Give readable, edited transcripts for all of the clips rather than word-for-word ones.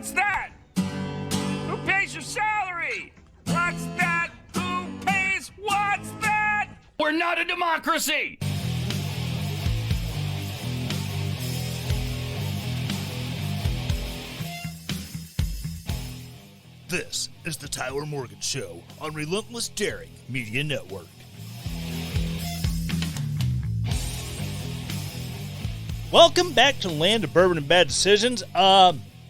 What's that? Who pays your salary? What's that? Who pays what's that? We're not a democracy! This is the Tyler Morgan Show on Relentless Daring Media Network. Welcome back to the land of bourbon and bad decisions.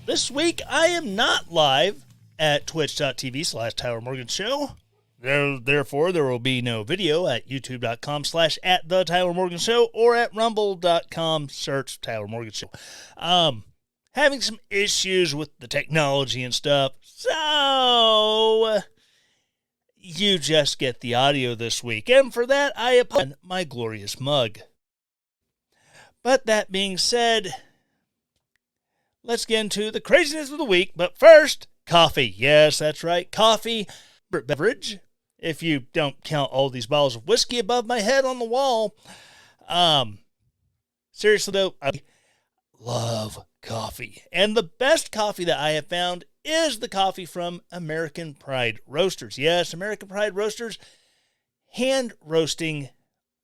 This week I am not live at twitch.tv/Tyler Morgan Show. Therefore, there will be no video at youtube.com/at the Tyler Morgan Show or at rumble.com search Tyler Morgan Show. Having some issues with the technology and stuff, so you just get the audio this week. And for that, I apologize for my glorious mug. But that being said, let's get into the craziness of the week. But first, coffee. Yes, that's right, coffee beverage. If you don't count all these bottles of whiskey above my head on the wall. Seriously though, I love coffee. And the best coffee that I have found is the coffee from American Pride Roasters. Yes, American Pride Roasters, hand roasting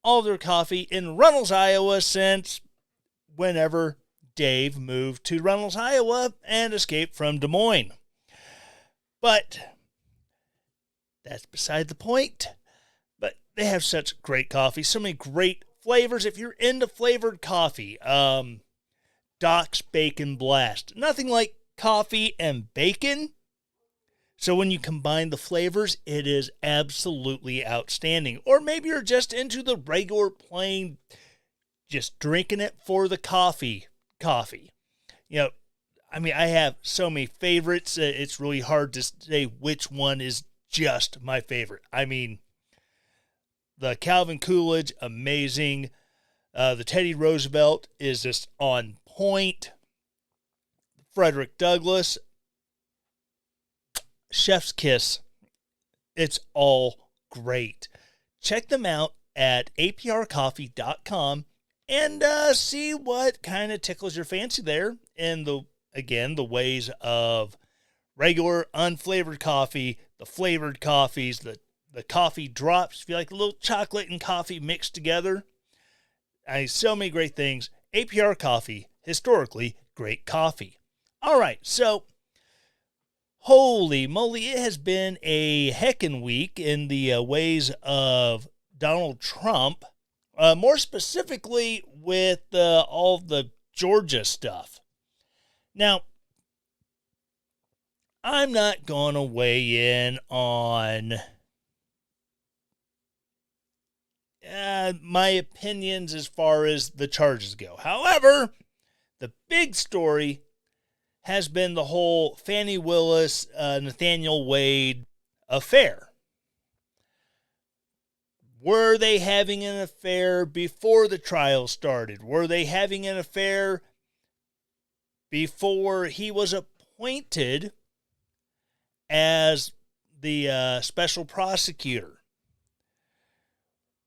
all their coffee in Runnels, Iowa since whenever Dave moved to Runnels, Iowa and escaped from Des Moines. But that's beside the point. But they have such great coffee, so many great flavors. If you're into flavored coffee, Doc's Bacon Blast. Nothing like coffee and bacon. So when you combine the flavors, it is absolutely outstanding. Or maybe you're just into the regular plain, just drinking it for the coffee. You know, I mean, I have so many favorites. It's really hard to say which one is just my favorite. I mean, the Calvin Coolidge, amazing. The Teddy Roosevelt is just on point. Frederick Douglass, chef's kiss. It's all great. Check them out at aprcoffee.com and see what kind of tickles your fancy there. And the ways of regular unflavored coffee, the flavored coffees, the coffee drops. If you like a little chocolate and coffee mixed together. So many great things. APR Coffee, historically great coffee. All right, so holy moly, it has been a heckin' week in the ways of Donald Trump, more specifically with all the Georgia stuff. Now, I'm not going to weigh in on my opinions as far as the charges go. However, the big story has been the whole Fani Willis, Nathaniel Wade affair. Were they having an affair before the trial started? Were they having an affair before he was appointed as the special prosecutor?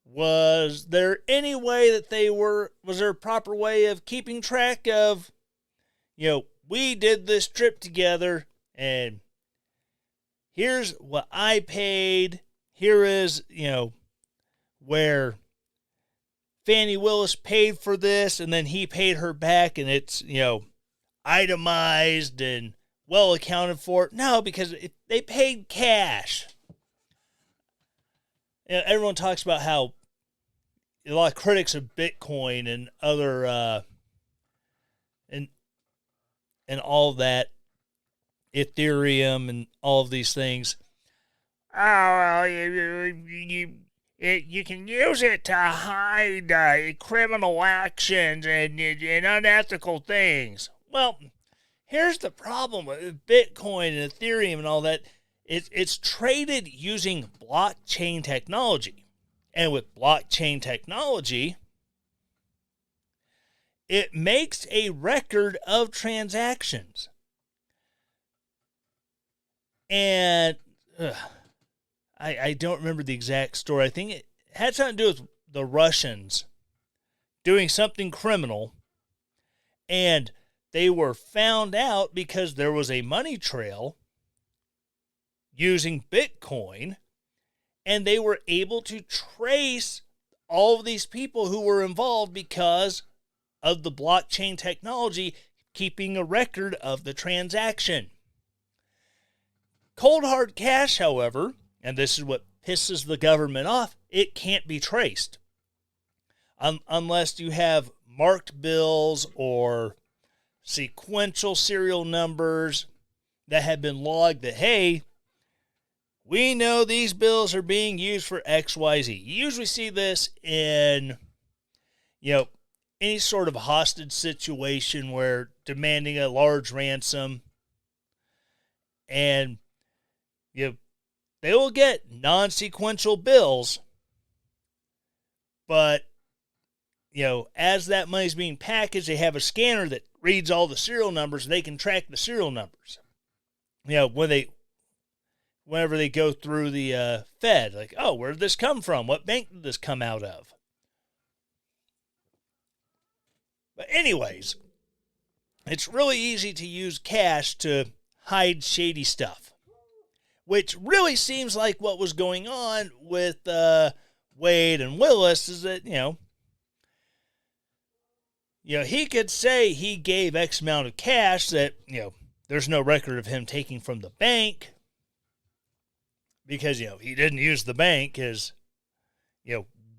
Was there any way that was there a proper way of keeping track of, we did this trip together and here's what I paid. Here is, where Fani Willis paid for this and then he paid her back and it's, itemized and well accounted for. No, because they paid cash. Everyone talks about how a lot of critics of Bitcoin and other and all that, Ethereum and all of these things. Oh, well, you can use it to hide criminal actions and unethical things. Well, here's the problem with Bitcoin and Ethereum and all that. It's traded using blockchain technology. And with blockchain technology, it makes a record of transactions. And I don't remember the exact story. I think it had something to do with the Russians doing something criminal. And they were found out because there was a money trail using Bitcoin, and they were able to trace all of these people who were involved because of the blockchain technology keeping a record of the transaction. Cold hard cash, however, and this is what pisses the government off, it can't be traced. Unless you have marked bills or sequential serial numbers that have been logged that, hey, we know these bills are being used for XYZ. You usually see this in, any sort of hostage situation where demanding a large ransom, and they will get non-sequential bills, but as that money's being packaged, they have a scanner that reads all the serial numbers, and they can track the serial numbers. Whenever they go through the Fed, like, oh, where did this come from? What bank did this come out of? But anyways, it's really easy to use cash to hide shady stuff, which really seems like what was going on with Wade and Willis is that, he could say he gave X amount of cash that, there's no record of him taking from the bank because, he didn't use the bank as,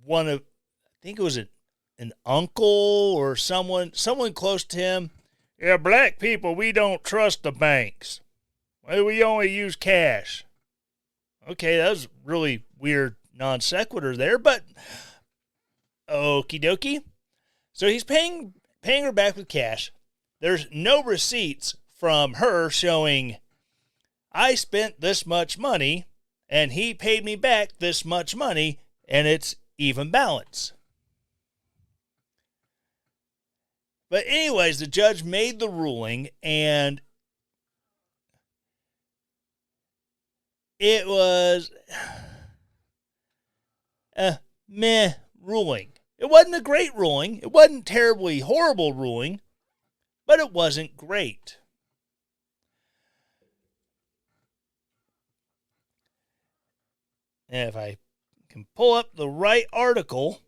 one of, I think it was an uncle or someone close to him. Yeah, black people, we don't trust the banks. We only use cash. Okay, that was really weird non sequitur there, but okie dokie. So he's paying her back with cash. There's no receipts from her showing I spent this much money and he paid me back this much money and it's even balance. But anyways, the judge made the ruling, and it was a meh ruling. It wasn't a great ruling. It wasn't terribly horrible ruling, but it wasn't great. And if I can pull up the right article,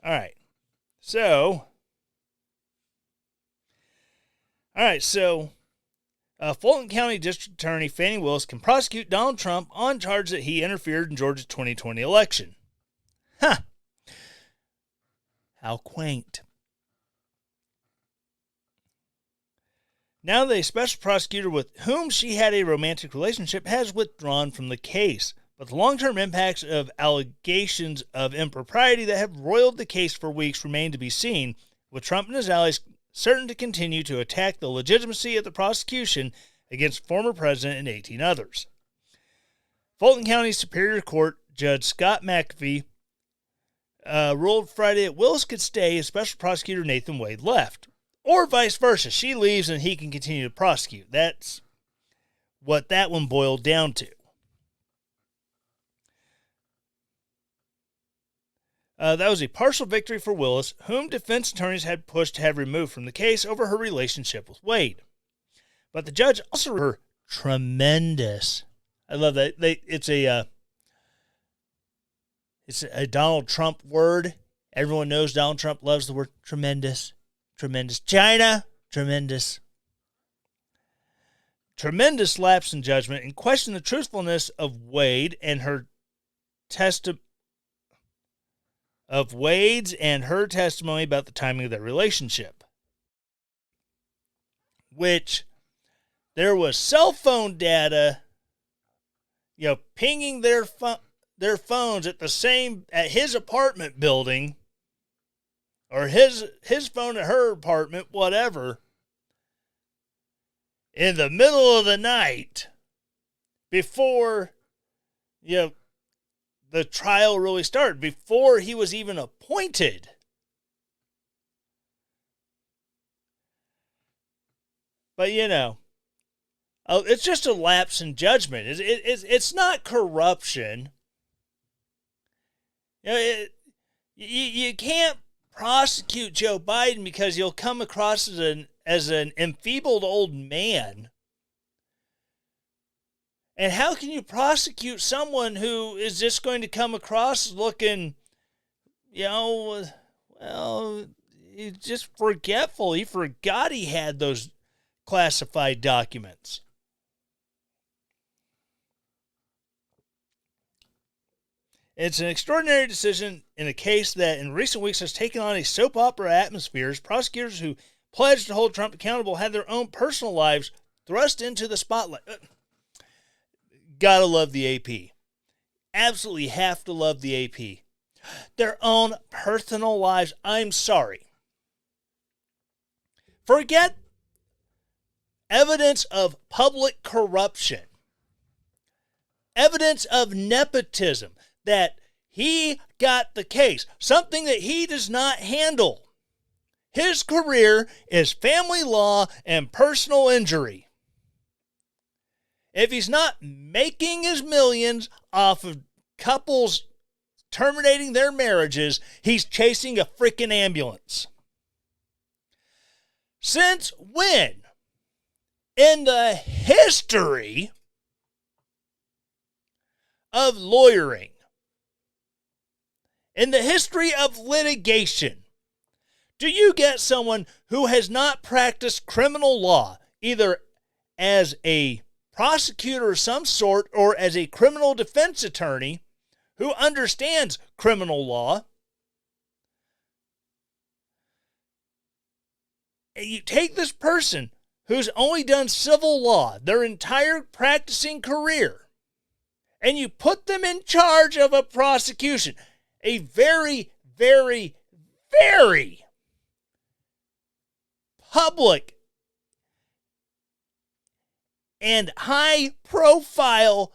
all right, so Fulton County District Attorney Fani Willis can prosecute Donald Trump on charge that he interfered in Georgia's 2020 election. Huh. How quaint. Now that a special prosecutor with whom she had a romantic relationship has withdrawn from the case, but the long-term impacts of allegations of impropriety that have roiled the case for weeks remain to be seen, with Trump and his allies certain to continue to attack the legitimacy of the prosecution against former president and 18 others. Fulton County Superior Court Judge Scott McAfee ruled Friday that Willis could stay if Special Prosecutor Nathan Wade left, or vice versa. She leaves and he can continue to prosecute. That's what that one boiled down to. That was a partial victory for Willis, whom defense attorneys had pushed to have removed from the case over her relationship with Wade. But the judge also her tremendous. I love that. It's a Donald Trump word. Everyone knows Donald Trump loves the word tremendous. Tremendous. China, tremendous. Tremendous lapse in judgment and questioned the truthfulness of Wade and her Wade's and her testimony about the timing of their relationship. Which there was cell phone data, pinging their phones at his apartment building, or his phone at her apartment, whatever, in the middle of the night before, the trial really started, before he was even appointed. But, it's just a lapse in judgment. It's not corruption. You know, you can't prosecute Joe Biden because you'll come across as an enfeebled old man. And how can you prosecute someone who is just going to come across looking, well, he's just forgetful. He forgot he had those classified documents. It's an extraordinary decision in a case that in recent weeks has taken on a soap opera atmosphere. Prosecutors who pledged to hold Trump accountable had their own personal lives thrust into the spotlight. Gotta love the AP. Absolutely have to love the AP. Their own personal lives. I'm sorry. Forget evidence of public corruption. Evidence of nepotism. That he got the case. Something that he does not handle. His career is family law and personal injury. If he's not making his millions off of couples terminating their marriages, he's chasing a freaking ambulance. Since when, in the history of lawyering, in the history of litigation, do you get someone who has not practiced criminal law, either as a prosecutor of some sort or as a criminal defense attorney who understands criminal law? And you take this person who's only done civil law their entire practicing career, and you put them in charge of a prosecution. A very, very, very public and high-profile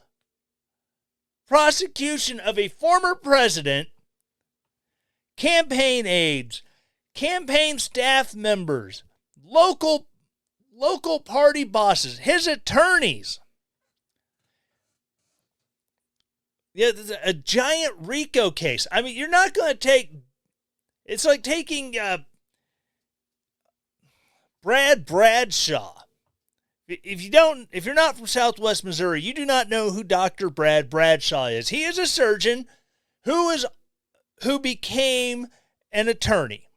prosecution of a former president, campaign aides, campaign staff members, local party bosses, his attorneys. Yeah, a giant RICO case. I mean, you're not going to take... It's like taking Brad Bradshaw. If you're not from Southwest Missouri, you do not know who Dr. Brad Bradshaw is. He is a surgeon who became an attorney.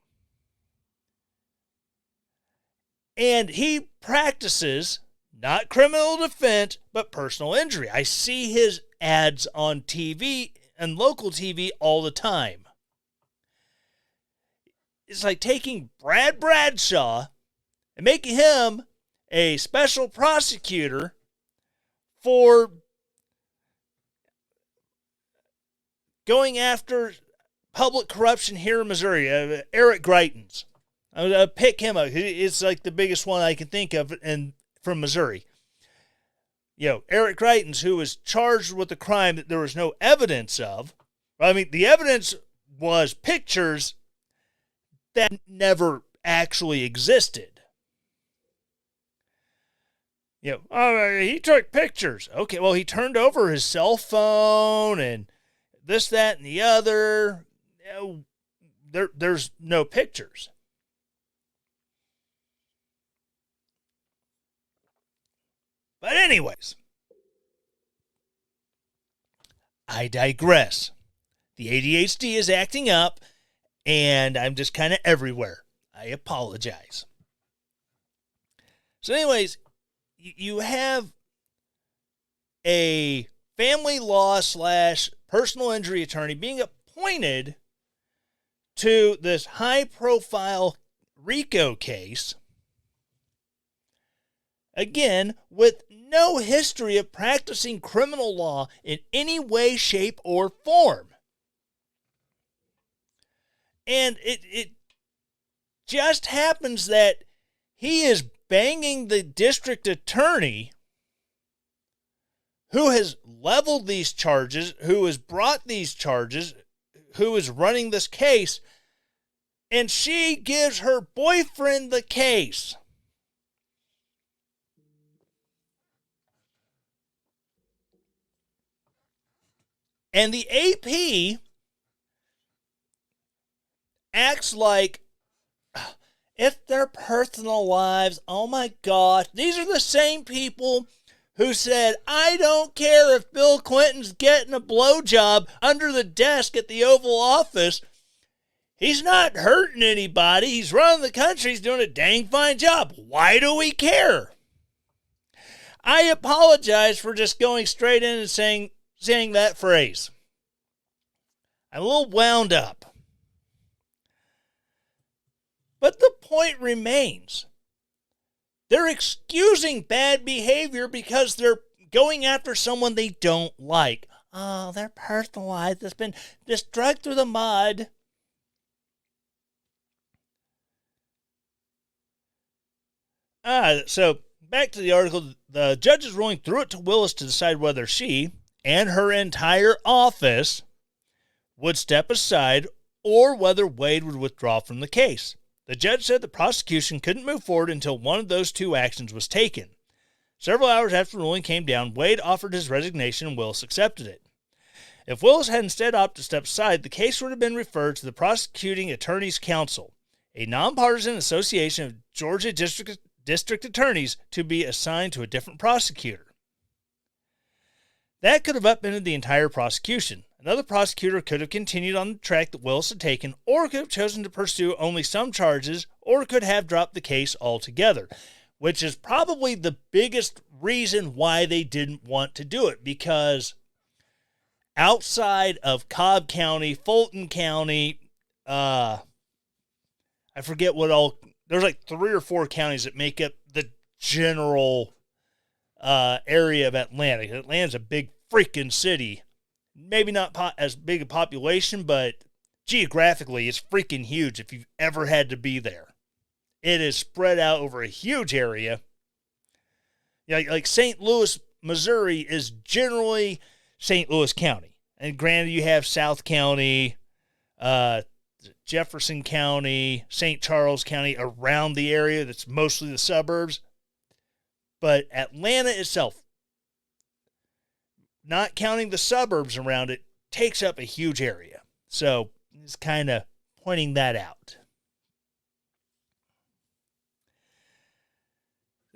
And he practices not criminal defense, but personal injury. I see his ads on TV and local TV all the time. It's like taking Brad Bradshaw and making him a special prosecutor for going after public corruption here in Missouri. Eric Greitens. I'm going to pick him up. It's like the biggest one I can think of from Missouri. Eric Greitens, who was charged with a crime that there was no evidence of. I mean, the evidence was pictures that never actually existed. He took pictures. Okay, well, he turned over his cell phone and this, that, and the other. There's no pictures. But anyways, I digress. The ADHD is acting up, and I'm just kind of everywhere. I apologize. So anyways, you have a family law / personal injury attorney being appointed to this high-profile RICO case, again, with no history of practicing criminal law in any way, shape, or form. And it just happens that he is banging the district attorney who has leveled these charges, who has brought these charges, who is running this case, and she gives her boyfriend the case. And the AP acts like it's their personal lives. Oh my gosh. These are the same people who said, I don't care if Bill Clinton's getting a blowjob under the desk at the Oval Office. He's not hurting anybody. He's running the country. He's doing a dang fine job. Why do we care? I apologize for just going straight in and saying that phrase. I'm a little wound up. But the point remains. They're excusing bad behavior because they're going after someone they don't like. Oh, their personal life has been just dragged through the mud. So back to the article. The judge's ruling threw it to Willis to decide whether she and her entire office would step aside or whether Wade would withdraw from the case. The judge said the prosecution couldn't move forward until one of those two actions was taken. Several hours after the ruling came down, Wade offered his resignation and Willis accepted it. If Willis had instead opted to step aside, the case would have been referred to the Prosecuting Attorneys Council, a nonpartisan association of Georgia district attorneys, to be assigned to a different prosecutor. That could have upended the entire prosecution. Another prosecutor could have continued on the track that Willis had taken, or could have chosen to pursue only some charges, or could have dropped the case altogether, which is probably the biggest reason why they didn't want to do it, because outside of Cobb County, Fulton County, I forget what all, there's like 3 or 4 counties that make up the general area of Atlanta. Atlanta's a big freaking city. Maybe not as big a population, but geographically, it's freaking huge if you've ever had to be there. It is spread out over a huge area. Yeah, like St. Louis, Missouri is generally St. Louis County. And granted, you have South County, Jefferson County, St. Charles County around the area that's mostly the suburbs. But Atlanta itself, not counting the suburbs around it, takes up a huge area. So it's kind of pointing that out.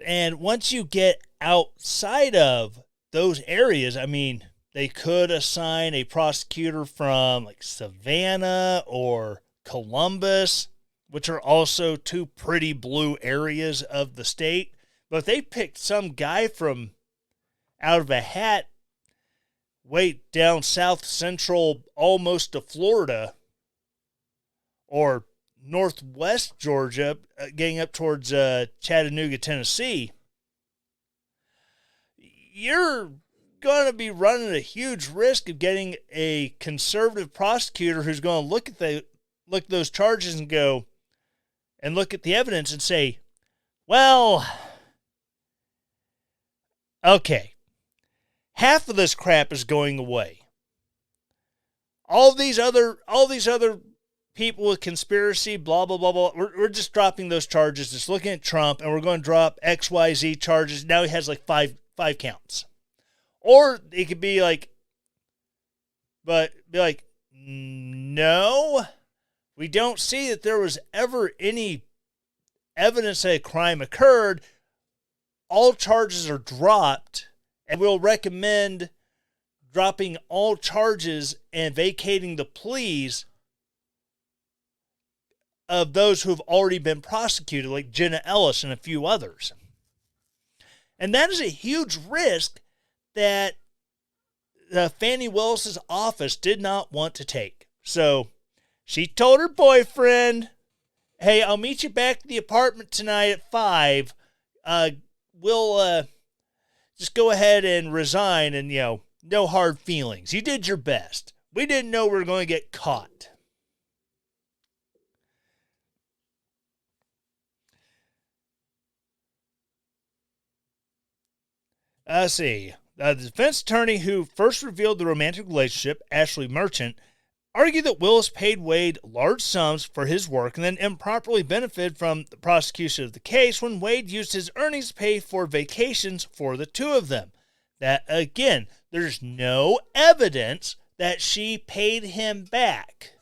And once you get outside of those areas, I mean, they could assign a prosecutor from like Savannah or Columbus, which are also 2 pretty blue areas of the state. But they picked some guy from out of a hat way down south central, almost to Florida, or northwest Georgia, getting up towards Chattanooga, Tennessee, you're going to be running a huge risk of getting a conservative prosecutor who's going to look at those charges and go and look at the evidence and say, well, okay, half of this crap is going away. All these other people with conspiracy, blah, blah, blah, blah, we're just dropping those charges, just looking at Trump, and we're going to drop XYZ charges. Now he has like five counts. Or it could be like, no, we don't see that there was ever any evidence that a crime occurred. All charges are dropped, and we'll recommend dropping all charges and vacating the pleas of those who have already been prosecuted, like Jenna Ellis and a few others. And that is a huge risk that Fani Willis's office did not want to take. So she told her boyfriend, hey, I'll meet you back at the apartment tonight at 5. We'll just go ahead and resign, and, no hard feelings. You did your best. We didn't know we were going to get caught. Let's see. The defense attorney who first revealed the romantic relationship, Ashley Merchant, argued that Willis paid Wade large sums for his work and then improperly benefited from the prosecution of the case when Wade used his earnings to pay for vacations for the two of them. That, again, there's no evidence that she paid him back.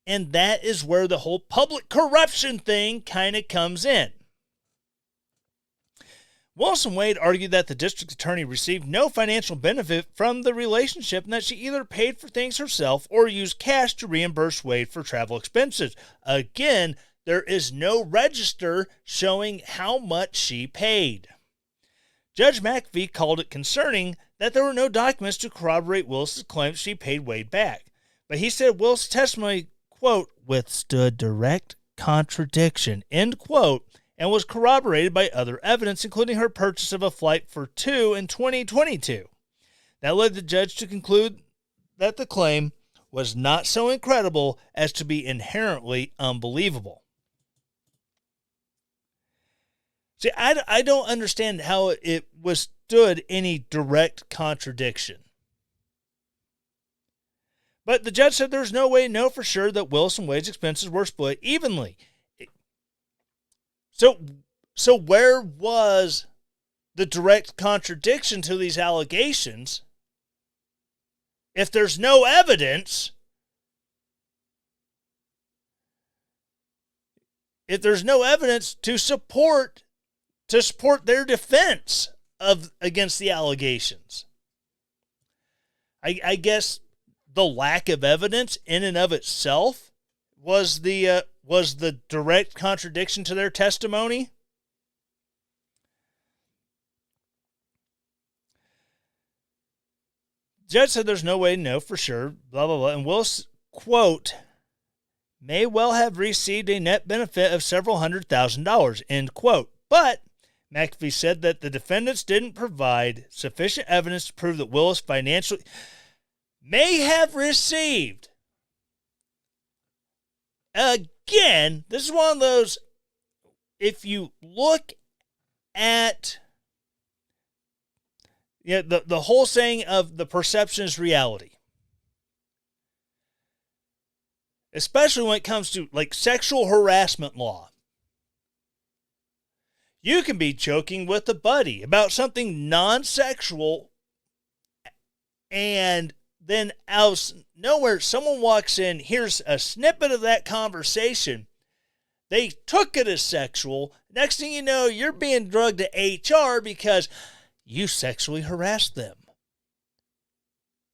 And that is where the whole public corruption thing kind of comes in. Willis and Wade argued that the district attorney received no financial benefit from the relationship and that she either paid for things herself or used cash to reimburse Wade for travel expenses. Again, there is no register showing how much she paid. Judge McAfee called it concerning that there were no documents to corroborate Willis's claims she paid Wade back. But he said Willis' testimony, quote, withstood direct contradiction, end quote, and was corroborated by other evidence, including her purchase of a flight for two in 2022. That led the judge to conclude that the claim was not so incredible as to be inherently unbelievable. See, I don't understand how it withstood any direct contradiction. But the judge said there's no way to know for sure that Willis and Wade's expenses were split evenly. So where was the direct contradiction to these allegations if there's no evidence? If there's no evidence to support their defense against the allegations. I guess the lack of evidence in and of itself was the direct contradiction to their testimony. Judge said there's no way to know for sure, blah, blah, blah. And Willis, quote, may well have received a net benefit of several $100,000, end quote. But McAfee said that the defendants didn't provide sufficient evidence to prove that Willis financially may have received. Again, this is one of those, if you look at the whole saying of the perception is reality, especially when it comes to like sexual harassment law. You can be joking with a buddy about something non-sexual, and then out of nowhere, someone walks in, here's a snippet of that conversation. They took it as sexual. Next thing you know, you're being drugged to HR because you sexually harassed them.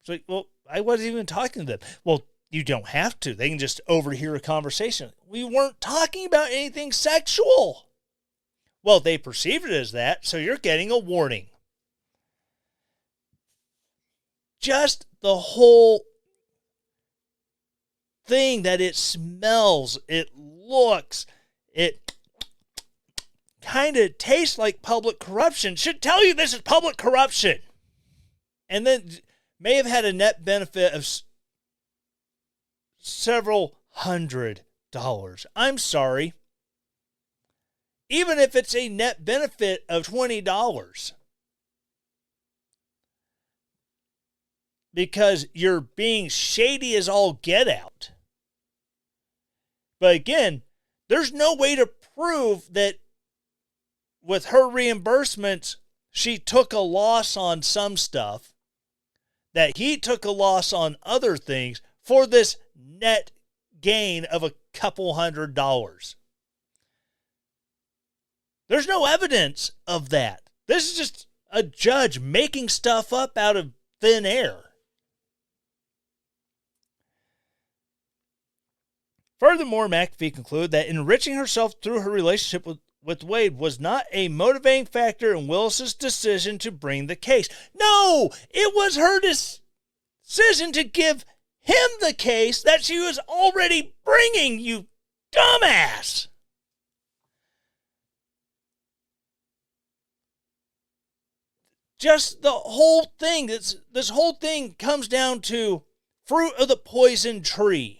It's like, well, I wasn't even talking to them. Well, you don't have to. They can just overhear a conversation. We weren't talking about anything sexual. Well, they perceived it as that, so you're getting a warning. Just the whole thing that it smells, it looks, it kind of tastes like public corruption should tell you this is public corruption. And then may have had a net benefit of several $100. I'm sorry. Even if it's a net benefit of $20. Because you're being shady as all get out. But again, there's no way to prove that with her reimbursements, she took a loss on some stuff, that he took a loss on other things for this net gain of a couple $100. There's no evidence of that. This is just a judge making stuff up out of thin air. Furthermore, McAfee concluded that enriching herself through her relationship with Wade was not a motivating factor in Willis's decision to bring the case. No, it was her decision to give him the case that she was already bringing, you dumbass. Just the whole thing, this whole thing comes down to fruit of the poison tree.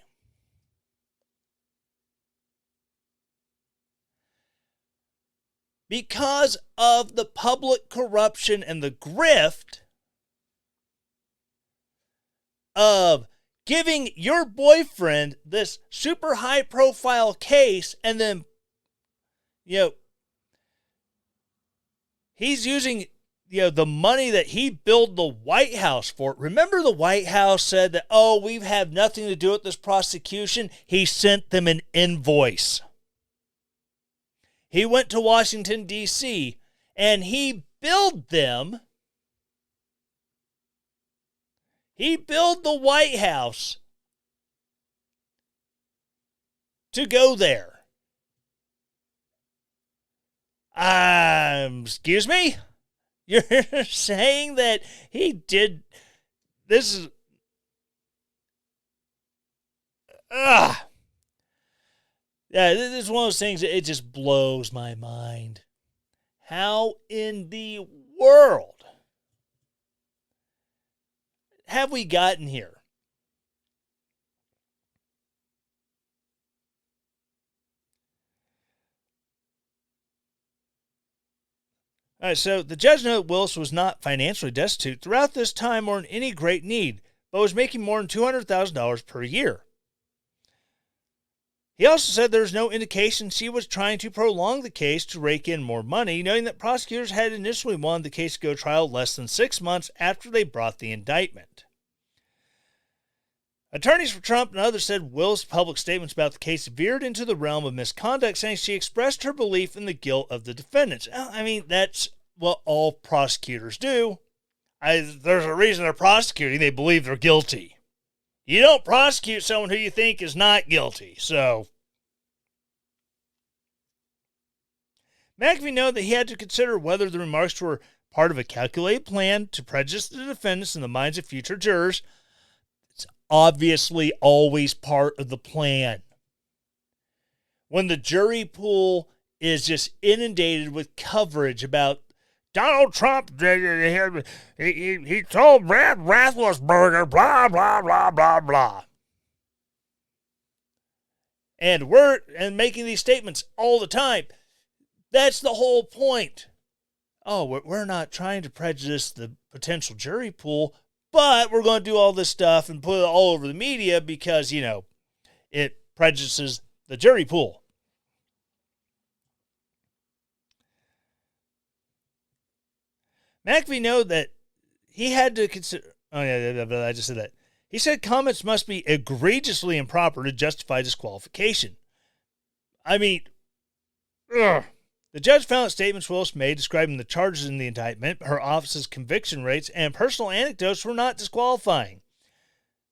Because of the public corruption and the grift of giving your boyfriend this super high profile case, and then, he's using the money that he billed the White House for. Remember the White House said that, oh, we have nothing to do with this prosecution? He sent them an invoice. He went to Washington, D.C., and he billed them. He billed the White House to go there. Excuse me? You're saying that he did this is yeah, this is one of those things that it just blows my mind. How in the world have we gotten here? All right, so the judge noted Willis was not financially destitute throughout this time or in any great need, but was making more than $200,000 per year. He also said there was no indication she was trying to prolong the case to rake in more money, noting that prosecutors had initially wanted the case to go to trial less than 6 months after they brought the indictment. Attorneys for Trump and others said Willis' public statements about the case veered into the realm of misconduct, saying she expressed her belief in the guilt of the defendants. I mean, that's what all prosecutors do. There's a reason they're prosecuting. They believe they're guilty. You don't prosecute someone who you think is not guilty. So, McAfee noted that he had to consider whether the remarks were part of a calculated plan to prejudice the defendants in the minds of future jurors. It's obviously always part of the plan. When the jury pool is just inundated with coverage about Donald Trump, he told Brad Roethlisberger, blah, blah, blah, blah, blah. And we're making these statements all the time. That's the whole point. Oh, we're not trying to prejudice the potential jury pool, but we're going to do all this stuff and put it all over the media because, it prejudices the jury pool. McAfee noted that he had to consider... Oh, yeah, I just said that. He said comments must be egregiously improper to justify disqualification. I mean... Ugh. The judge found that statements Willis made describing the charges in the indictment, her office's conviction rates, and personal anecdotes were not disqualifying.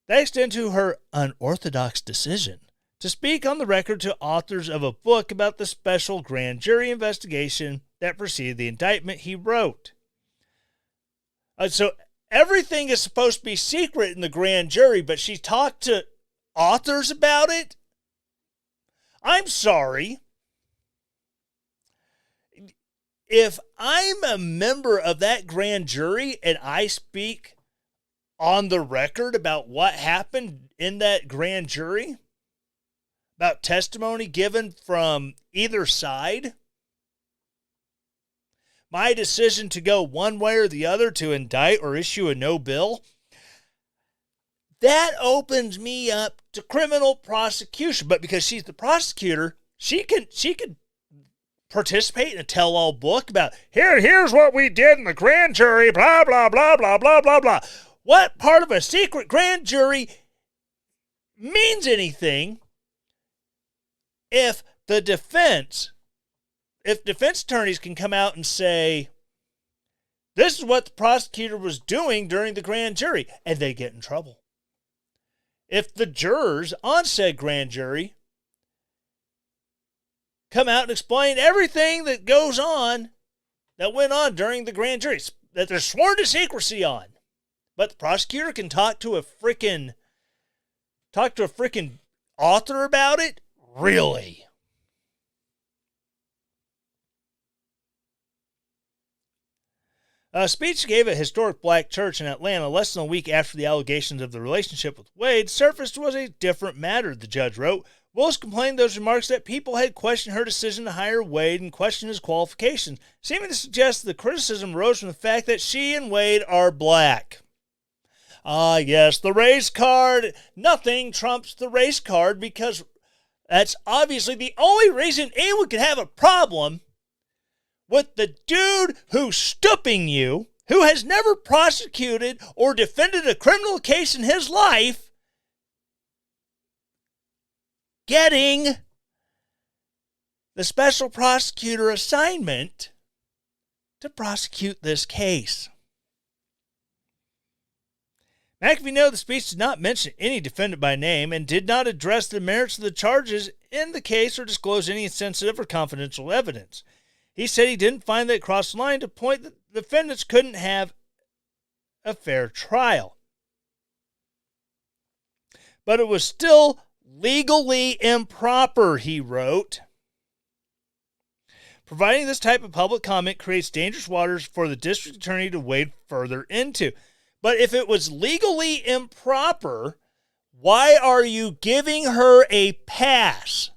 That extended to her unorthodox decision to speak on the record to authors of a book about the special grand jury investigation that preceded the indictment he wrote. So everything is supposed to be secret in the grand jury, but she talked to authors about it? I'm sorry. If I'm a member of that grand jury and I speak on the record about what happened in that grand jury, about testimony given from either side, my decision to go one way or the other to indict or issue a no bill, that opens me up to criminal prosecution. But because she's the prosecutor, she can participate in a tell-all book about here's what we did in the grand jury, blah, blah, blah, blah, blah, blah, blah. What part of a secret grand jury means anything if defense attorneys can come out and say, this is what the prosecutor was doing during the grand jury, and they get in trouble. If the jurors on said grand jury come out and explain everything that went on during the grand jury, that they're sworn to secrecy on, but the prosecutor can talk to a freaking author about it? Really? A speech gave at a historic black church in Atlanta less than a week after the allegations of the relationship with Wade surfaced was a different matter, the judge wrote. Willis complained those remarks that people had questioned her decision to hire Wade and questioned his qualifications, seeming to suggest the criticism rose from the fact that she and Wade are black. Ah, yes, the race card. Nothing trumps the race card because that's obviously the only reason anyone could have a problem with the dude who's stooping you, who has never prosecuted or defended a criminal case in his life, getting the special prosecutor assignment to prosecute this case. McAfee noted the speech did not mention any defendant by name and did not address the merits of the charges in the case or disclose any sensitive or confidential evidence. He said he didn't find that it crossed the line to point that the defendants couldn't have a fair trial. But it was still legally improper, he wrote. Providing this type of public comment creates dangerous waters for the district attorney to wade further into. But if it was legally improper, why are you giving her a pass?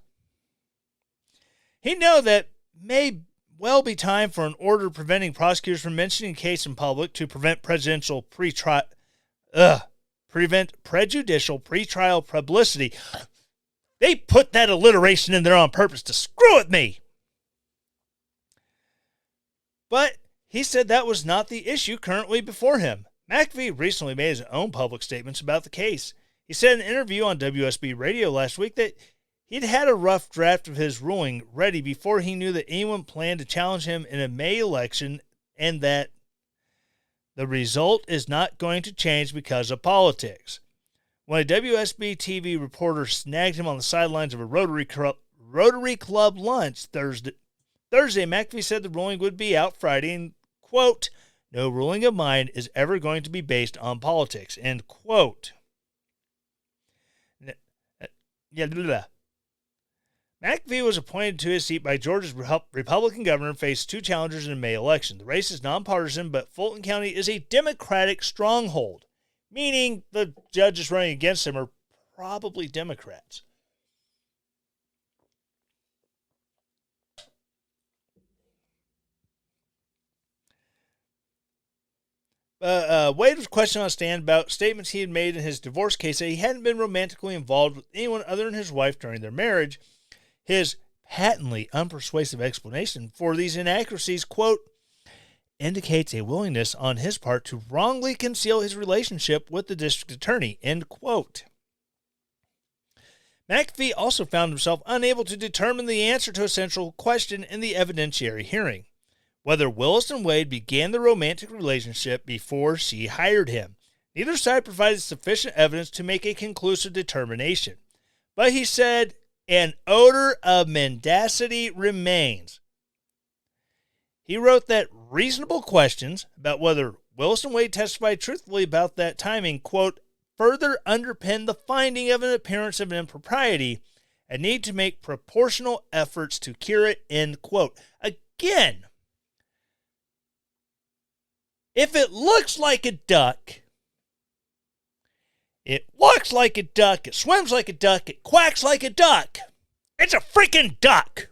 He knew that may well be time for an order preventing prosecutors from mentioning a case in public to prevent prejudicial pretrial publicity. They put that alliteration in there on purpose to screw with me. But he said that was not the issue currently before him. McAfee recently made his own public statements about the case. He said in an interview on WSB Radio last week that he'd had a rough draft of his ruling ready before he knew that anyone planned to challenge him in a May election and that the result is not going to change because of politics. When a WSB TV reporter snagged him on the sidelines of a Rotary Club lunch Thursday, McAfee said the ruling would be out Friday and, quote, "No ruling of mine is ever going to be based on politics," end quote. McAfee was appointed to his seat by Georgia's Republican governor and faced two challengers in a May election. The race is nonpartisan, but Fulton County is a Democratic stronghold, meaning the judges running against him are probably Democrats. Wade was questioned on stand about statements he had made in his divorce case that he hadn't been romantically involved with anyone other than his wife during their marriage. His patently unpersuasive explanation for these inaccuracies, quote, indicates a willingness on his part to wrongly conceal his relationship with the district attorney, end quote. McAfee also found himself unable to determine the answer to a central question in the evidentiary hearing: whether Willis and Wade began the romantic relationship before she hired him. Neither side provided sufficient evidence to make a conclusive determination. But he said, an odor of mendacity remains. He wrote that reasonable questions about whether Willis and Wade testified truthfully about that timing, quote, further underpin the finding of an appearance of impropriety and need to make proportional efforts to cure it, end quote. Again, if it looks like a duck, it walks like a duck, it swims like a duck, it quacks like a duck, it's a freaking duck.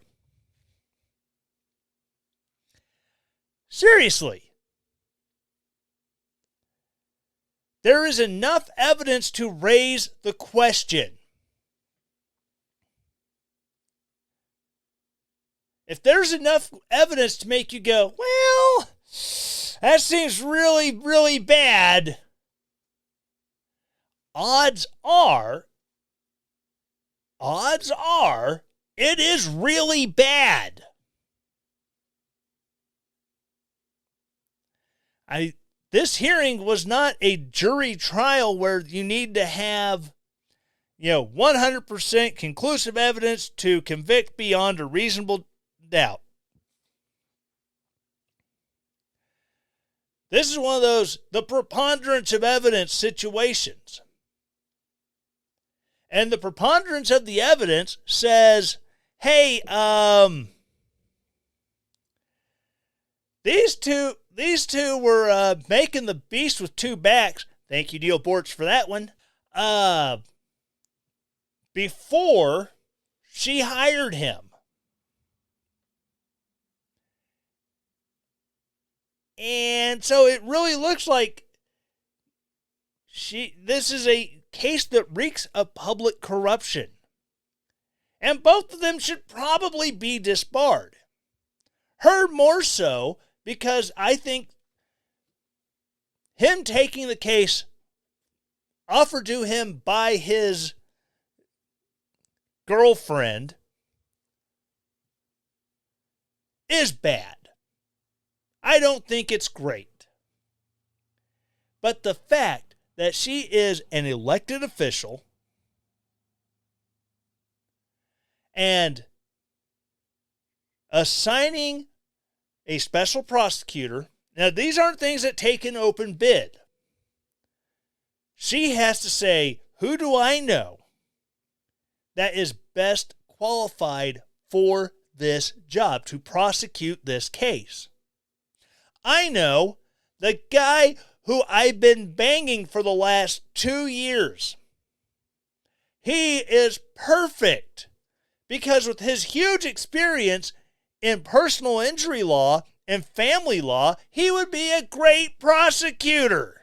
Seriously. There is enough evidence to raise the question. If there's enough evidence to make you go, well, that seems really, really bad, odds are, it is really bad. This hearing was not a jury trial where you need to have, 100% conclusive evidence to convict beyond a reasonable doubt. This is one of those, the preponderance of evidence situations. And the preponderance of the evidence says, hey, these two were making the beast with two backs. Thank you, Neil Bortz, for that one. Before she hired him. And so it really looks like this is a case that reeks of public corruption. And both of them should probably be disbarred. Her more so, because I think him taking the case offered to him by his girlfriend is bad. I don't think it's great. But the fact that she is an elected official and assigning a special prosecutor, now these aren't things that take an open bid. She has to say, who do I know that is best qualified for this job to prosecute this case? I know the guy who I've been banging for the last 2 years. He is perfect because with his huge experience in personal injury law and family law, he would be a great prosecutor.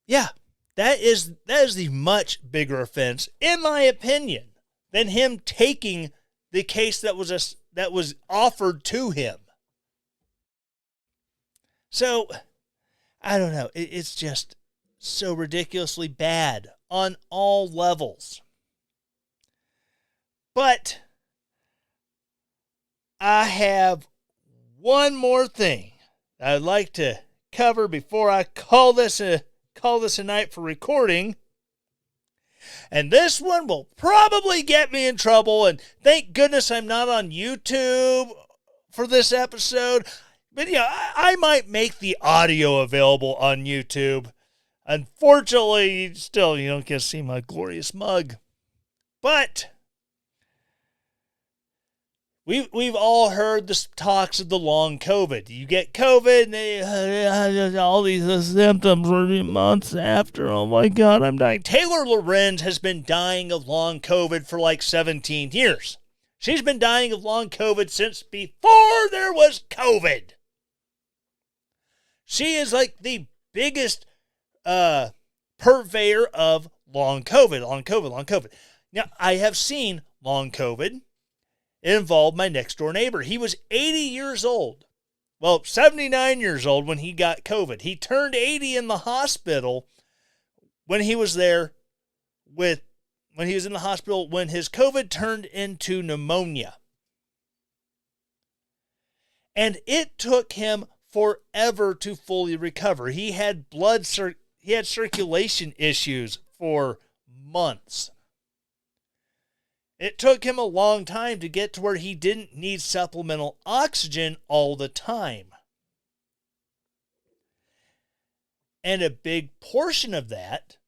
Yeah, that is the much bigger offense, in my opinion, than him taking the case that was offered to him. So, I don't know. It's just so ridiculously bad on all levels. But I have one more thing I'd like to cover before I call this a night for recording. And this one will probably get me in trouble, and thank goodness I'm not on YouTube for this episode. But I might make the audio available on YouTube. Unfortunately, still you don't get to see my glorious mug. But we've all heard the talks of the long COVID. You get COVID, and all these symptoms months after. Oh my God, I'm dying. Taylor Lorenz has been dying of long COVID for like 17 years. She's been dying of long COVID since before there was COVID. She is like the biggest purveyor of long COVID. Now, I have seen long COVID. It involved my next door neighbor. He was 80 years old. Well, 79 years old when he got COVID. He turned 80 in the hospital when he was there when his COVID turned into pneumonia. And it took him forever to fully recover. He had circulation issues for months. It took him a long time to get to where he didn't need supplemental oxygen all the time. And a big portion of that,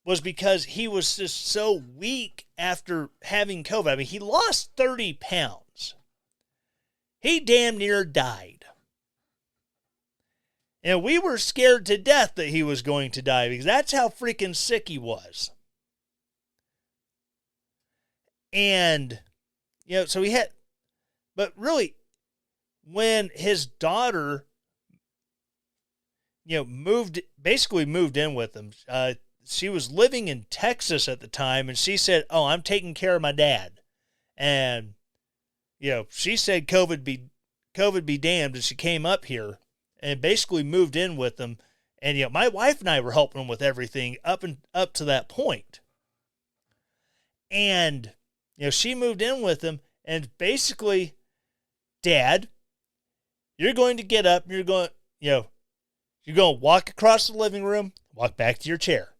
was because he was just so weak after having COVID. I mean, he lost 30 pounds. He damn near died. And we were scared to death that he was going to die because that's how freaking sick he was. And, so he had, but really, when his daughter, moved in with him, she was living in Texas at the time, and she said, "Oh, I'm taking care of my dad." And, she said COVID be damned, and she came up here and basically moved in with him. And, my wife and I were helping him with everything up to that point. And, she moved in with him, and basically, Dad, you're going to get up, you're going to walk across the living room, walk back to your chair.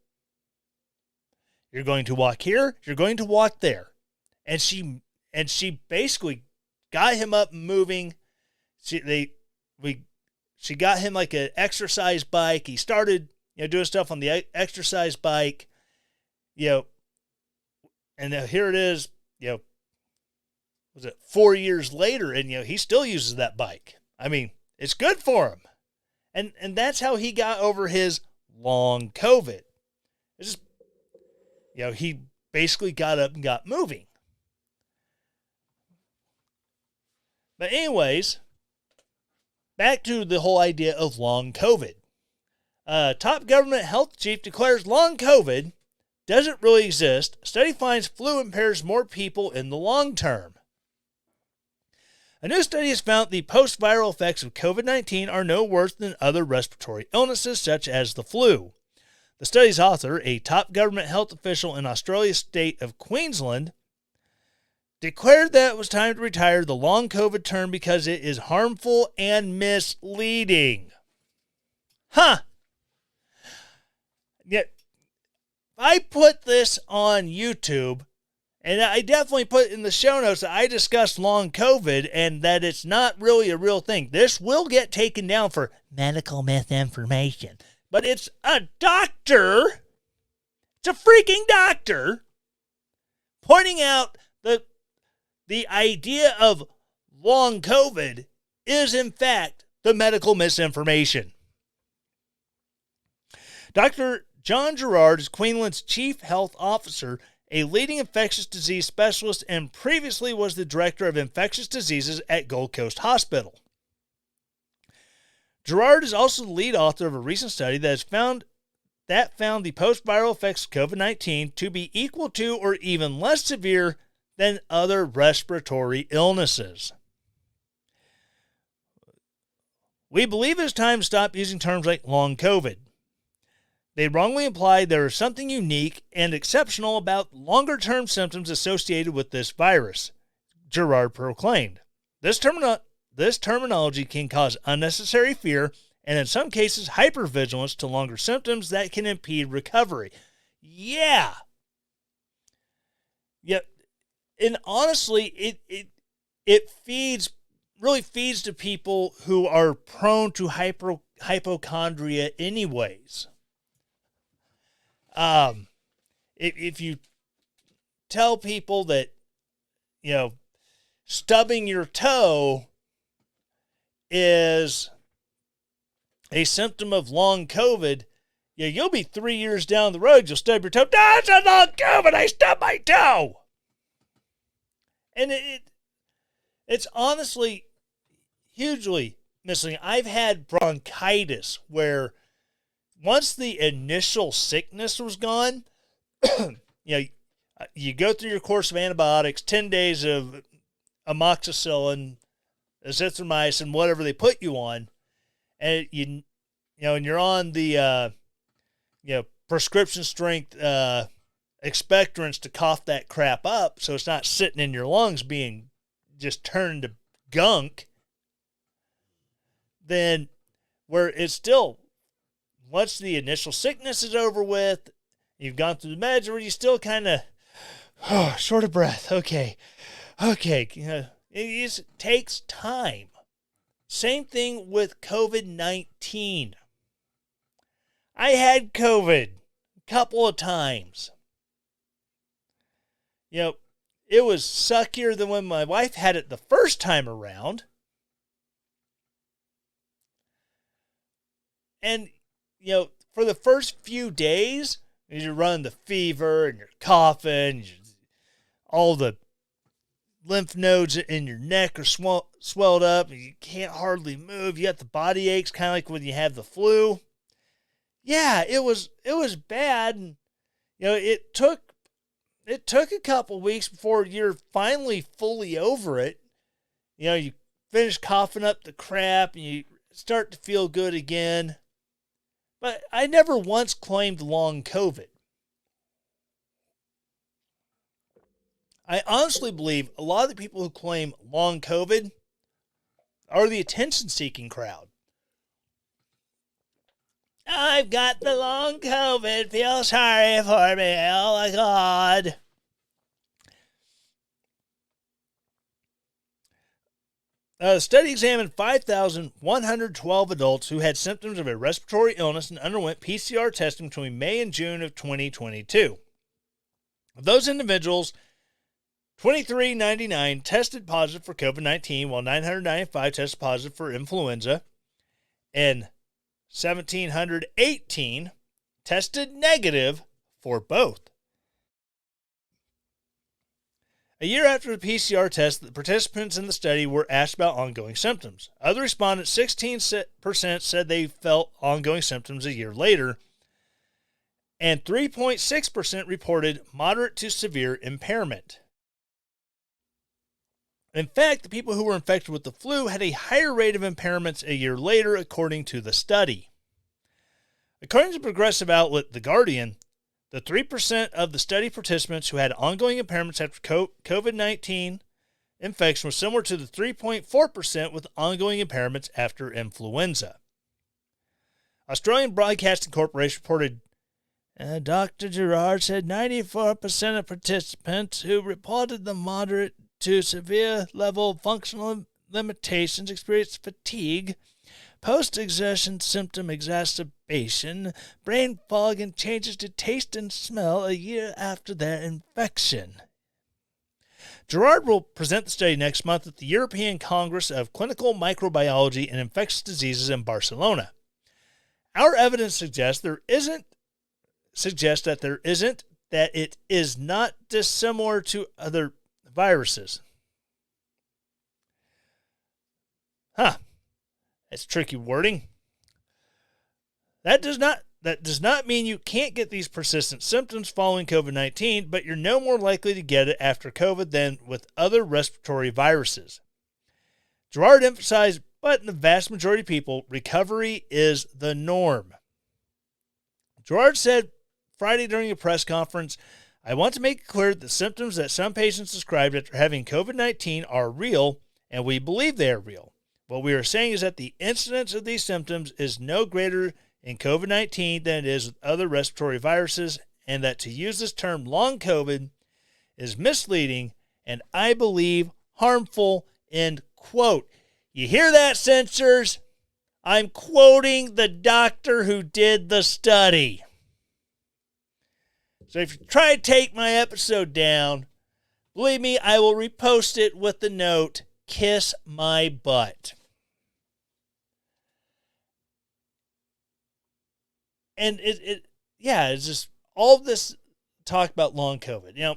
You're going to walk here, you're going to walk there. And she basically got him up and moving. She got him like an exercise bike. He started, doing stuff on the exercise bike, and here it is, was it 4 years later, and he still uses that bike. I mean, it's good for him. And that's how he got over his long COVID. It's just, he basically got up and got moving. But anyways, back to the whole idea of long COVID. Top government health chief declares long COVID doesn't really exist. Study finds flu impairs more people in the long term. A new study has found the post-viral effects of COVID-19 are no worse than other respiratory illnesses such as the flu. The study's author, a top government health official in Australia's state of Queensland, declared that it was time to retire the long COVID term because it is harmful and misleading. Yet, I put this on YouTube, and I definitely put in the show notes that I discussed long COVID and that it's not really a real thing. This will get taken down for medical misinformation. But it's a doctor, it's a freaking doctor, pointing out that the idea of long COVID is, in fact, the medical misinformation. Dr. John Gerard is Queensland's chief health officer, a leading infectious disease specialist, and previously was the director of infectious diseases at Gold Coast Hospital. Gerard is also the lead author of a recent study that found the post-viral effects of COVID-19 to be equal to or even less severe than other respiratory illnesses. We believe it's time to stop using terms like long COVID. They wrongly imply there is something unique and exceptional about longer-term symptoms associated with this virus, Gerard proclaimed. This terminology can cause unnecessary fear and in some cases hypervigilance to longer symptoms that can impede recovery. Yeah. And honestly, it really feeds to people who are prone to hypochondria anyways. If you tell people that, stubbing your toe is a symptom of long COVID, you'll be 3 years down the road, you'll stub your toe. It's a long COVID, I stubbed my toe. And it's honestly hugely misleading. I've had bronchitis where once the initial sickness was gone, you go through your course of antibiotics, 10 days of amoxicillin, azithromycin, whatever they put you on, and and you're on the prescription strength expectorants to cough that crap up, so it's not sitting in your lungs being just turned to gunk. Then where it's still, once the initial sickness is over with, you've gone through the meds, or you still kind of short of breath. Okay. It takes time. Same thing with COVID-19. I had COVID a couple of times. It was suckier than when my wife had it the first time around. And, for the first few days, you're running the fever and you're coughing, all the lymph nodes in your neck are swelled up, and you can't hardly move. You got the body aches, kind of like when you have the flu. Yeah, it was bad, and it took a couple weeks before you're finally fully over it. You finish coughing up the crap, and you start to feel good again. But I never once claimed long COVID. I honestly believe a lot of the people who claim long COVID are the attention-seeking crowd. I've got the long COVID. Feel sorry for me. Oh, my God. The study examined 5,112 adults who had symptoms of a respiratory illness and underwent PCR testing between May and June of 2022. Of those individuals, 2,399 tested positive for COVID-19, while 995 tested positive for influenza, and 1,718 tested negative for both. A year after the PCR test, the participants in the study were asked about ongoing symptoms. Other respondents, 16%, said they felt ongoing symptoms a year later, and 3.6% reported moderate to severe impairment. In fact, the people who were infected with the flu had a higher rate of impairments a year later, according to the study. According to progressive outlet The Guardian, the 3% of the study participants who had ongoing impairments after COVID-19 infection was similar to the 3.4% with ongoing impairments after influenza. Australian Broadcasting Corporation reported Dr. Gerard said 94% of participants who reported the moderate to severe level of functional limitations experienced fatigue, post-exertion symptom exacerbation, brain fog, and changes to taste and smell a year after their infection. Gerard will present the study next month at the European Congress of Clinical Microbiology and Infectious Diseases in Barcelona. Our evidence suggests that it is not dissimilar to other viruses. That's tricky wording. That does not mean you can't get these persistent symptoms following COVID-19, but you're no more likely to get it after COVID than with other respiratory viruses. Gerard emphasized, but in the vast majority of people, recovery is the norm. Gerard said Friday during a press conference, I want to make it clear that the symptoms that some patients described after having COVID-19 are real, and we believe they are real. What we are saying is that the incidence of these symptoms is no greater in COVID-19 than it is with other respiratory viruses, and that to use this term long COVID is misleading and I believe harmful, end quote. You hear that, censors? I'm quoting the doctor who did the study. So if you try to take my episode down, believe me, I will repost it with the note, kiss my butt. And it's just all this talk about long COVID. You know,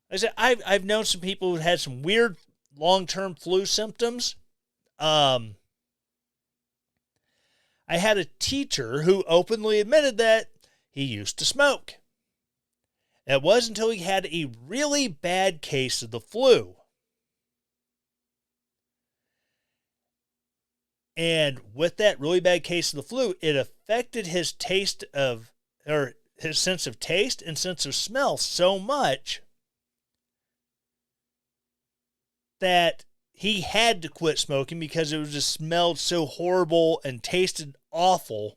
like I said, I've known some people who had some weird long-term flu symptoms. I had a teacher who openly admitted that he used to smoke. It wasn't until he had a really bad case of the flu. And with that really bad case of the flu, it affected his his sense of taste and sense of smell so much that he had to quit smoking because it just smelled so horrible and tasted awful.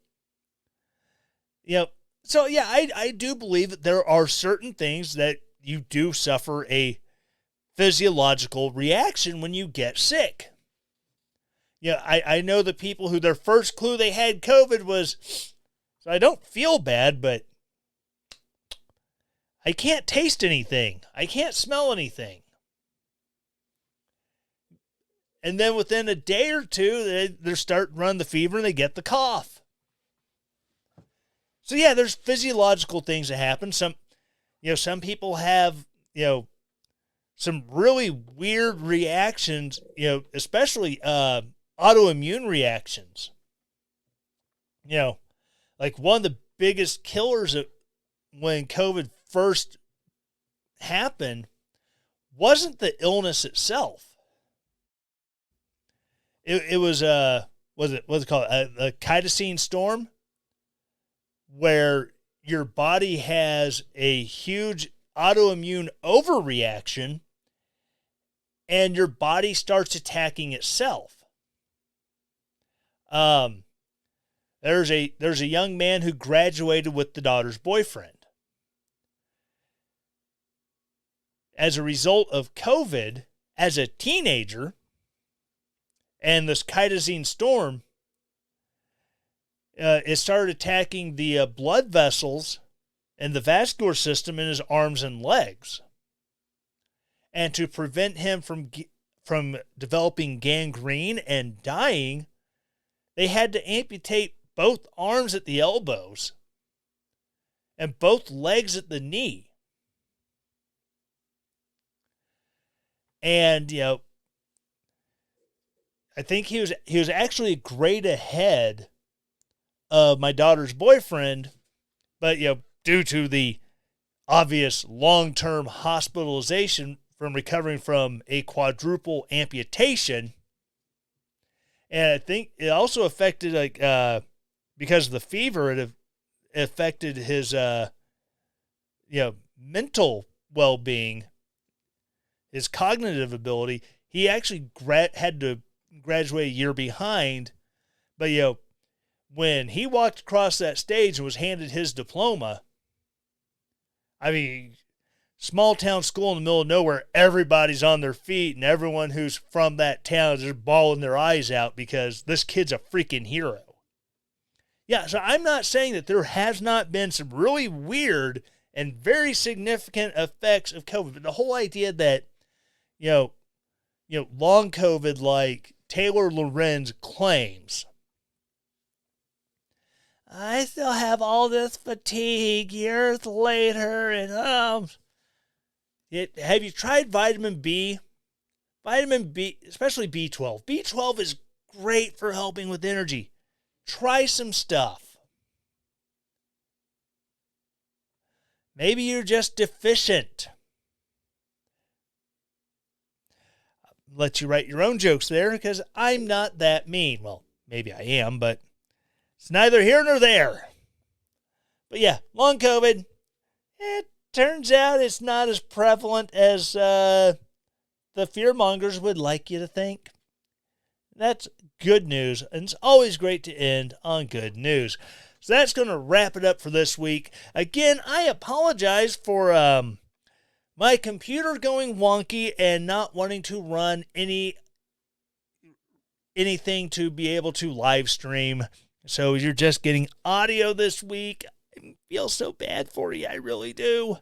You know, so yeah, I do believe that there are certain things that you do suffer a physiological reaction when you get sick. Yeah, I know the people who their first clue they had COVID was, so I don't feel bad, but I can't taste anything. I can't smell anything. And then within a day or two, they're starting to run the fever and they get the cough. So yeah, there's physiological things that happen. Some people have, some really weird reactions, especially autoimmune reactions. Like one of the biggest killers when COVID first happened wasn't the illness itself. It was what's it called? A cytokine storm, where your body has a huge autoimmune overreaction and your body starts attacking itself. There's a young man who graduated with the daughter's boyfriend. As a result of COVID, as a teenager, and this cytokine storm, it started attacking the blood vessels and the vascular system in his arms and legs. And to prevent him from developing gangrene and dying, they had to amputate both arms at the elbows and both legs at the knee. And, I think he was actually a grade ahead of my daughter's boyfriend, but, due to the obvious long-term hospitalization from recovering from a quadruple amputation, and I think it also affected, because of the fever, it affected his, mental well-being, his cognitive ability. He actually had to graduate a year behind, but, when he walked across that stage and was handed his diploma, I mean, small town school in the middle of nowhere, everybody's on their feet, and everyone who's from that town is just bawling their eyes out because this kid's a freaking hero. Yeah, so I'm not saying that there has not been some really weird and very significant effects of COVID, but the whole idea that, long COVID like Taylor Lorenz claims, I still have all this fatigue years later, and have you tried vitamin B? Vitamin B, especially B12. B12 is great for helping with energy. Try some stuff. Maybe you're just deficient. I'll let you write your own jokes there, because I'm not that mean. Well, maybe I am, but it's neither here nor there. But yeah, long COVID, it turns out it's not as prevalent as the fearmongers would like you to think. That's good news, and it's always great to end on good news. So that's going to wrap it up for this week. Again, I apologize for my computer going wonky and not wanting to run anything to be able to live stream. So you're just getting audio this week. I feel so bad for you. I really do.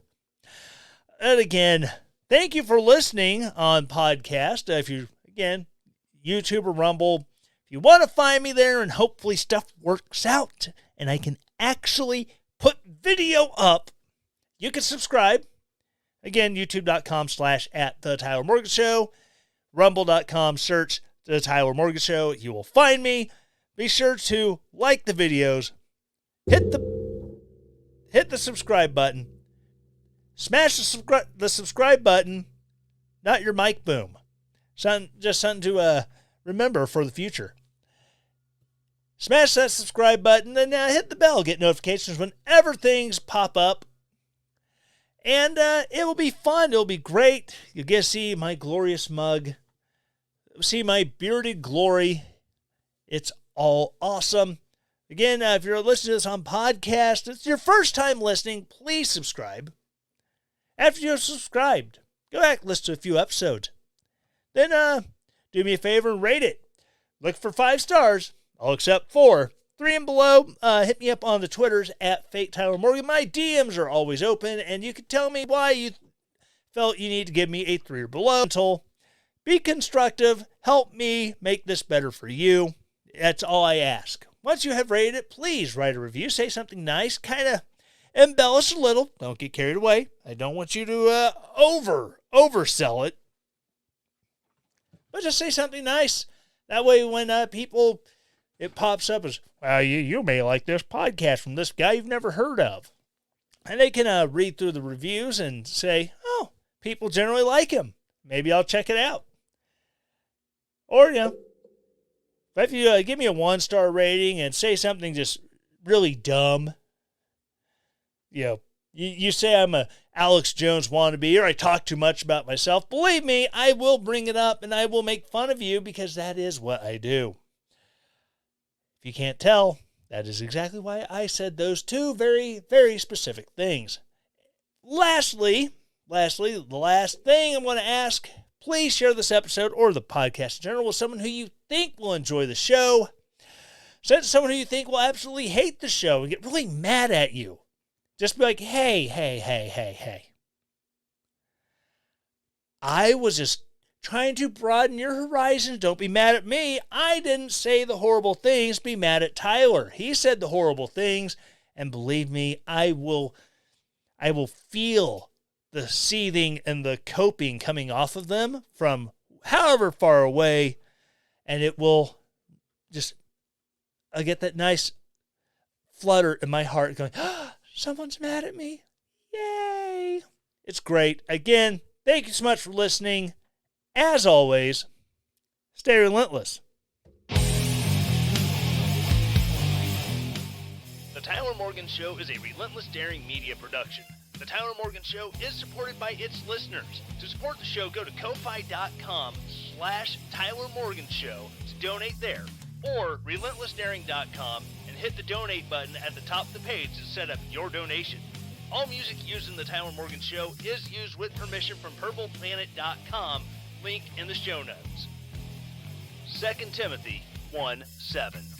And again, thank you for listening on podcast. If you, again, YouTube or Rumble, if you want to find me there and hopefully stuff works out and I can actually put video up, you can subscribe. Again, youtube.com/@TheTylerMorganShow. Rumble.com, search The Tyler Morgan Show. You will find me. Be sure to like the videos, hit the subscribe button, smash the subscribe button, not your mic boom. Just something to remember for the future. Smash that subscribe button, then hit the bell, get notifications whenever things pop up. And it will be fun. It will be great. You'll get to see my glorious mug, see my bearded glory. It's all awesome. Again, if you're listening to this on podcast, it's your first time listening, please subscribe. After you're subscribed, go back and listen to a few episodes. Then do me a favor and rate it. Look for 5 stars. I'll accept 4. 3 and below, hit me up on the Twitters @FakeTylerMorgan. My DMs are always open, and you can tell me why you felt you need to give me a 3 or below. Be constructive. Help me make this better for you. That's all I ask. Once you have rated it, please write a review. Say something nice. Kind of embellish a little. Don't get carried away. I don't want you to oversell it. But just say something nice. That way when people, it pops up as, well, you may like this podcast from this guy you've never heard of. And they can read through the reviews and say, oh, people generally like him. Maybe I'll check it out. Or, if you give me a 1-star rating and say something just really dumb, you say I'm a Alex Jones wannabe or I talk too much about myself, believe me, I will bring it up and I will make fun of you because that is what I do. If you can't tell, that is exactly why I said those 2 very, very specific things. Lastly, the last thing I'm going to ask, please share this episode or the podcast in general with someone who you think will enjoy the show. Send it to someone who you think will absolutely hate the show and get really mad at you. Just be like, hey. I was just trying to broaden your horizons. Don't be mad at me. I didn't say the horrible things. Be mad at Tyler. He said the horrible things. And believe me, I will feel the seething and the coping coming off of them from however far away, and it will just, I get that nice flutter in my heart going, oh, someone's mad at me. Yay. It's great. Again, thank you so much for listening. As always, stay relentless. The Tyler Morgan Show is a Relentless Daring media production. The Tyler Morgan Show is supported by its listeners. To support the show, go to ko-fi.com/Tyler Morgan Show to donate there, or relentlessdaring.com and hit the donate button at the top of the page to set up your donation. All music used in the Tyler Morgan Show is used with permission from purpleplanet.com, link in the show notes. 2 Timothy 1:7.